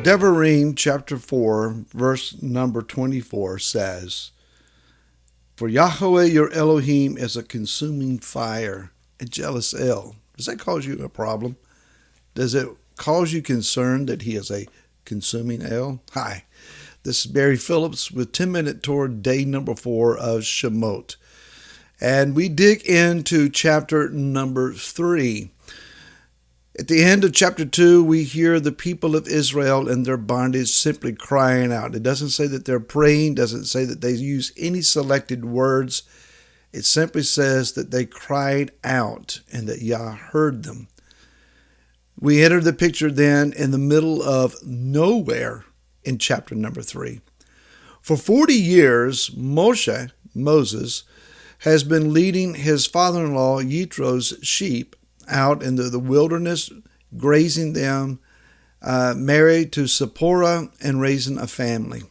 Devarim chapter 4, verse number 24 says, "For Yahweh your Elohim is a consuming fire, a jealous El." Does that cause you a problem? Does it cause you concern that he is a consuming El? Hi, this is Barry Phillips with 10-Minute Torah, day number 4 of Shemot. And we dig into chapter number 3. At the end of chapter 2, we hear the people of Israel in their bondage simply crying out. It doesn't say that they're praying, doesn't say that they use any selected words. It simply says that they cried out and that Yah heard them. We enter the picture then in the middle of nowhere in chapter number 3. For 40 years, Moses, has been leading his father-in-law Yitro's sheep out into the wilderness, grazing them, married to Zipporah, and raising a family.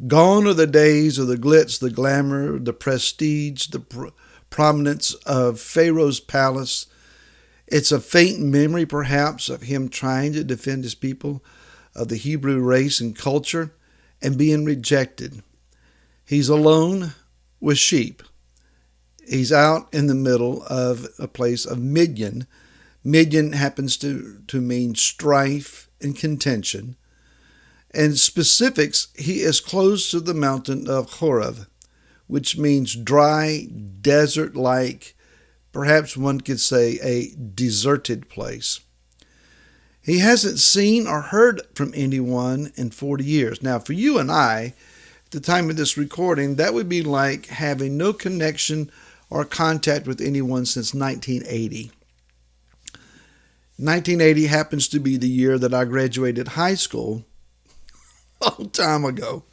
Gone are the days of the glitz, the glamour, the prestige, the prominence of Pharaoh's palace. It's a faint memory, perhaps, of him trying to defend his people, of the Hebrew race and culture, and being rejected. He's alone with sheep. He's out in the middle of a place of Midian. Midian happens to mean strife and contention. And specifics, he is close to the mountain of Horeb, which means dry, desert-like, perhaps one could say a deserted place. He hasn't seen or heard from anyone in 40 years. Now, for you and I, at the time of this recording, that would be like having no connection or contact with anyone since 1980. 1980 happens to be the year that I graduated high school, a long time ago.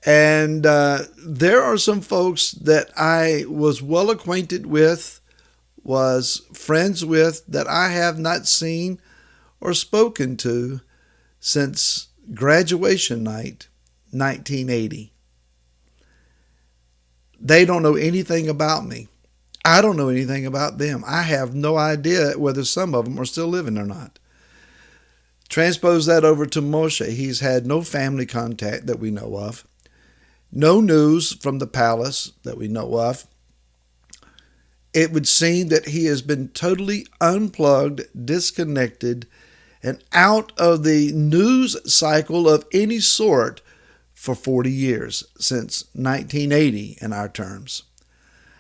And there are some folks that I was well acquainted with, was friends with, that I have not seen or spoken to since graduation night, 1980. They don't know anything about me. I don't know anything about them. I have no idea whether some of them are still living or not. Transpose that over to Moshe. He's had no family contact that we know of. No news from the palace that we know of. It would seem that he has been totally unplugged, disconnected, and out of the news cycle of any sort for 40 years, since 1980 in our terms.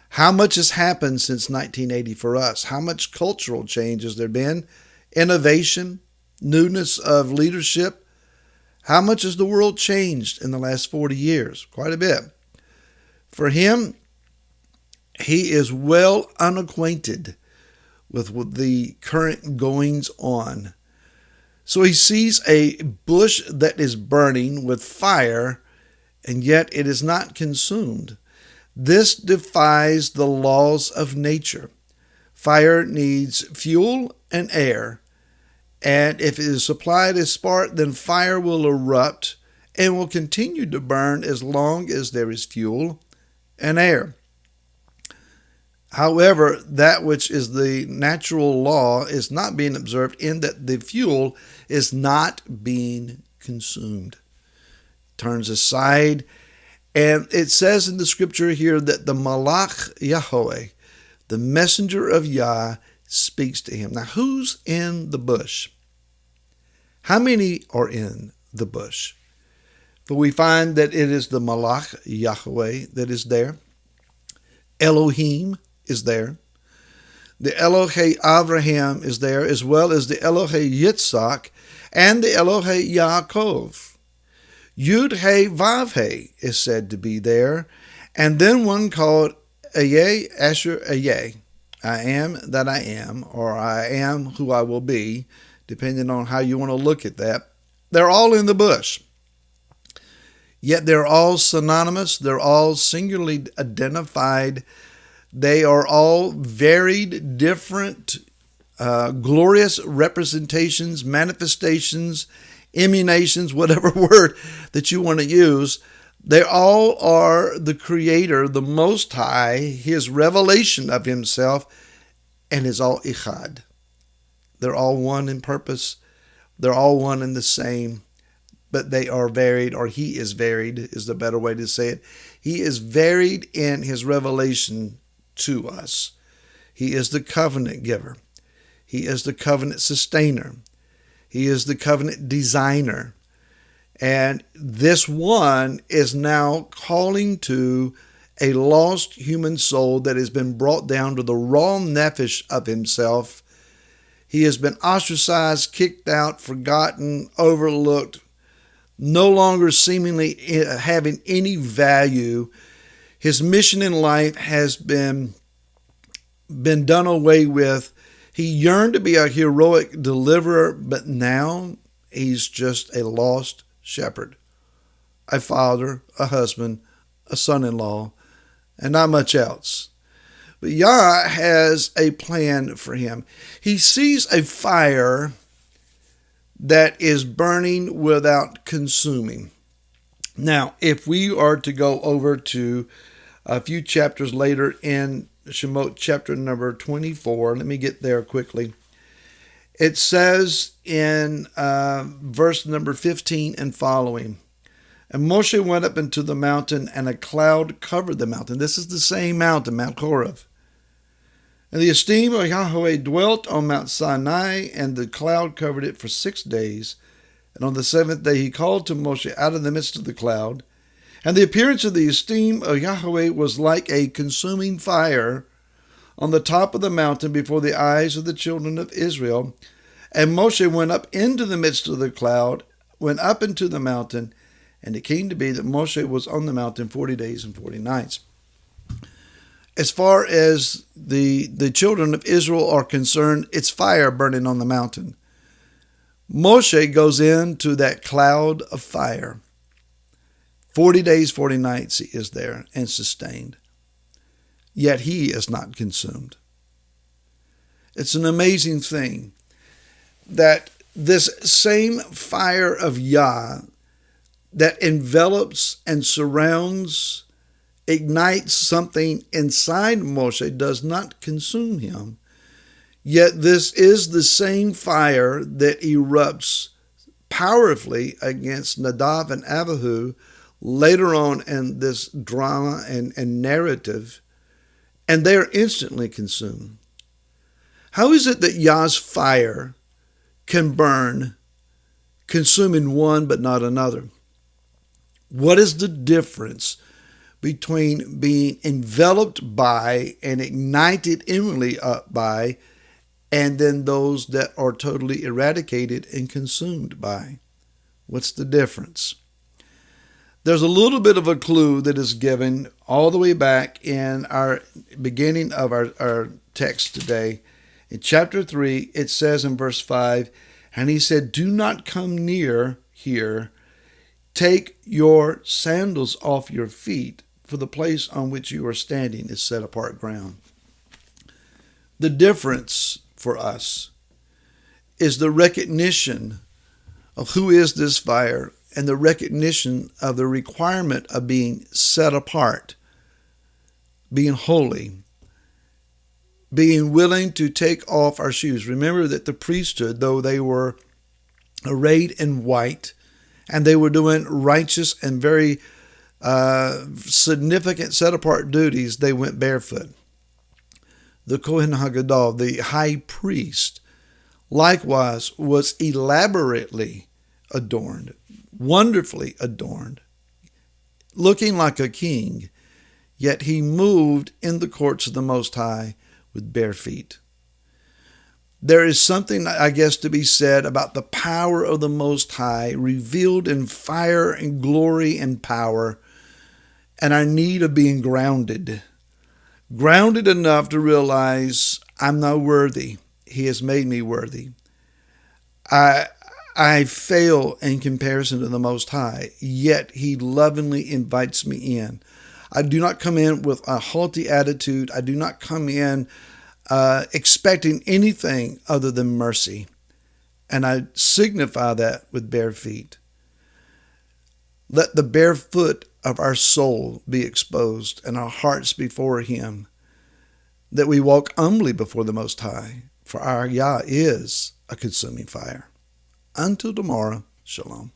How much has happened since 1980 for us? How much cultural change has there been? Innovation, newness of leadership. How much has the world changed in the last 40 years? Quite a bit. For him, he is well unacquainted with the current goings on. So he sees a bush that is burning with fire, and yet it is not consumed. This defies the laws of nature. Fire needs fuel and air, and if it is supplied as spark, then fire will erupt and will continue to burn as long as there is fuel and air. However, that which is the natural law is not being observed in that the fuel is not being consumed. Turns aside, and it says in the scripture here that the Malach Yahweh, the messenger of Yah, speaks to him. Now, who's in the bush? How many are in the bush? For we find that it is the Malach Yahweh that is there. Elohim is there. The Elohe Avraham is there, as well as the Elohe Yitzhak and the Elohe Yaakov. Yud He Vav He is said to be there, and then one called Ayeh Asher Ayeh. I am that I am, or I am who I will be, depending on how you want to look at that. They're all in the bush. Yet they're all synonymous. They're all singularly identified. They are all varied, different, glorious representations, manifestations, emanations, whatever word that you want to use. They all are the Creator, the Most High, His revelation of Himself, and is all Ichad. They're all one in purpose, They're all one and the same, but they are varied, or he is varied is the better way to say it. He is varied in his revelation to us. He is the covenant giver. He is the covenant sustainer. He is the covenant designer. And this one is now calling to a lost human soul that has been brought down to the raw nefesh of himself. He has been ostracized, kicked out, forgotten, overlooked, no longer seemingly having any value. His mission in life has been done away with. He yearned to be a heroic deliverer, but now he's just a lost shepherd, a father, a husband, a son-in-law, and not much else. But Yah has a plan for him. He sees a fire that is burning without consuming. Now, if we are to go over to a few chapters later in Shemot chapter number 24, let me get there quickly. It says in verse number 15 and following, and Moshe went up into the mountain, and a cloud covered the mountain. This is the same mountain, Mount Horeb. And the esteem of Yahweh dwelt on Mount Sinai, and the cloud covered it for 6 days. And on the seventh day he called to Moshe out of the midst of the cloud. And the appearance of the esteem of Yahweh was like a consuming fire on the top of the mountain before the eyes of the children of Israel. And Moshe went up into the midst of the cloud, went up into the mountain, and it came to be that Moshe was on the mountain 40 days and 40 nights. As far as the children of Israel are concerned, it's fire burning on the mountain. Moshe goes into that cloud of fire. 40 days, 40 nights he is there and sustained. Yet he is not consumed. It's an amazing thing that this same fire of Yah that envelops and surrounds, ignites something inside Moshe, does not consume him. Yet this is the same fire that erupts powerfully against Nadav and Abihu later on in this drama and narrative, and they are instantly consumed. How is it that Yah's fire can burn, consuming one but not another? What is the difference between being enveloped by and ignited inwardly up by, and then those that are totally eradicated and consumed by? What's the difference? There's a little bit of a clue that is given all the way back in our beginning of our text today. In chapter 3, it says in verse 5, and he said, do not come near here. Take your sandals off your feet, for the place on which you are standing is set apart ground. The difference for us is the recognition of who is this fire, and the recognition of the requirement of being set apart, being holy, being willing to take off our shoes. Remember that the priesthood, though they were arrayed in white, and they were doing righteous and very significant set-apart duties, they went barefoot. The Kohen Hagadol, the high priest, likewise was elaborately adorned, wonderfully adorned, looking like a king, yet he moved in the courts of the Most High with bare feet. There is something, I guess, to be said about the power of the Most High revealed in fire and glory and power, and our need of being grounded enough to realize I'm not worthy. He has made me worthy. I fail in comparison to the Most High, yet he lovingly invites me in. I do not come in with a haughty attitude. I do not come in expecting anything other than mercy. And I signify that with bare feet. Let the bare foot of our soul be exposed and our hearts before him, that we walk humbly before the Most High, for our Yah is a consuming fire. Until tomorrow, shalom.